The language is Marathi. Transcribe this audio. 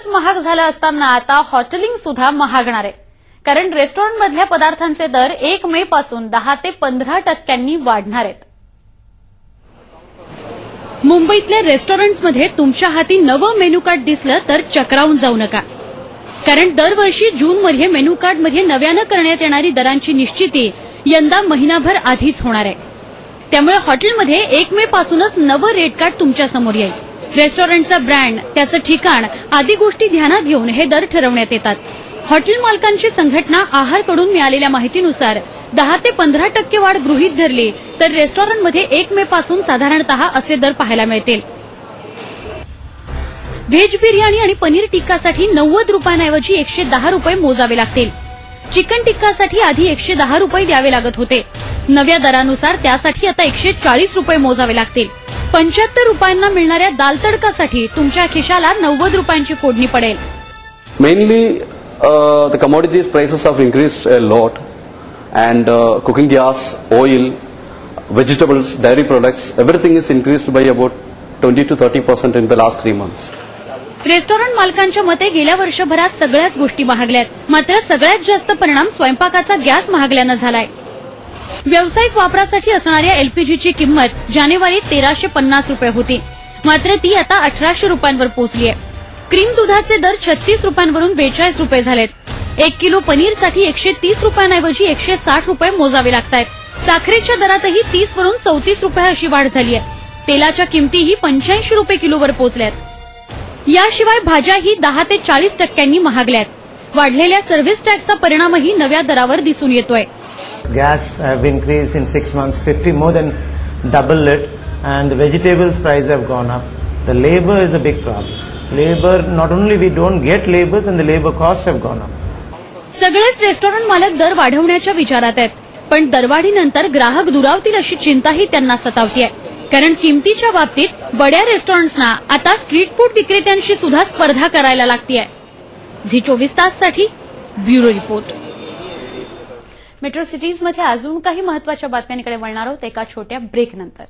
सगळंच महाग झालं असताना आता हॉटेलिंग सुद्धा महागणार आहे. कारण रेस्टॉरंटमधल्या पदार्थांचे दर 1 मे पासून 10 ते 15% वाढणार आहेत. मुंबईतल्या रेस्टॉरंट्समध्ये तुमच्या हाती नवं मेनू कार्ड दिसलं तर चक्रावून जाऊ नका. कारण दरवर्षी जूनमध्ये मेनू कार्डमध्ये नव्यानं करण्यात येणारी दरांची निश्चिती यंदा महिनाभर आधीच होणार आहे. त्यामुळे हॉटेलमध्ये 1 मे पासूनच नवं रेट कार्ड तुमच्या समोर येईल. रेस्टॉरंटचा ब्रँड, त्याचं ठिकाण आदी गोष्टी ध्यानात घेऊन हे दर ठरवण्यात येतात. हॉटेल मालकांची संघटना आहारकडून मिळालेल्या माहितीनुसार 10 ते 15% वाढ गृहीत धरली तर रेस्टॉरंटमध्ये 1 मे पासून साधारणतः असे दर पाहायला मिळतील. व्हेज बिर्याणी आणि पनीर टिक्कासाठी 90 रुपयांऐवजी 110 रुपये मोजावे लागतील. चिकन टिक्कासाठी आधी 110 रुपये द्यावे लागत होते. नव्या दरानुसार त्यासाठी आता 140 रुपये मोजावे लागतील. 75 रुपयांना मिळणाऱ्या दाल तडकासाठी तुमच्या खिशाला 90 रुपयांची फोडणी पडेल. Mainly, the commodities prices have increased a lot, and cooking gas, oil, vegetables, dairy products, everything is increased by about 20 to 30% in the last 3 months. Restaurant मालकांच्या मते गेल्या वर्षभरात सगळ्याच गोष्टी महागल्यात. मात्र सगळ्यात जास्त परिणाम स्वयंपाकाचा गॅस महागल्यानं झालाय. व्यावसायिक वापरासाठी असणाऱ्या एलपीजीची किंमत जानेवारीत 1350 रुपये होती, मात्र ती आता 1800 रुपयांवर पोहोचली आहे. क्रीम दुधाचे दर 36 रुपयांवरून 42 रुपये झालेत. 1 किलो पनीरसाठी 130 रुपयांऐवजी 160 रुपये मोजावे लागतायत. साखरेच्या दरातही 30 वरून 34 रुपये अशी वाढ झाली आहे. तेलाच्या किमतीही 85 रुपये किलोवर पोहोचल्यात. याशिवाय भाज्याही 10 ते 40% महागल्यात. वाढलेल्या सर्व्हिस टॅक्सचा परिणामही नव्या दरावर दिसून येतोय. Gas have increased in 6 months, 50 more than double it, and the vegetables price have gone up. The labor is a big problem. Labor, not only we don't get labors and the labor costs have gone up. सगळेच रेस्टॉरंट मालक दर वाढवण्याच्या विचारात आहेत, पण दरवाढीनंतर ग्राहक दुरावतील अशी चिंताही त्यांना सतावतीये. कारण किमतीच्या बाबतीत बड्या रेस्टॉरंट्सना आता स्ट्रीट फूड विक्रेत्यांशी सुद्धा स्पर्धा करायला लागतीये. झी24 ताससाठी ब्युरो रिपोर्ट. मेट्रो सिटीजमध्ये अजून काही महत्वाच्या बातम्यांकडे वळणार आहोत एका छोट्या ब्रेकनंतर.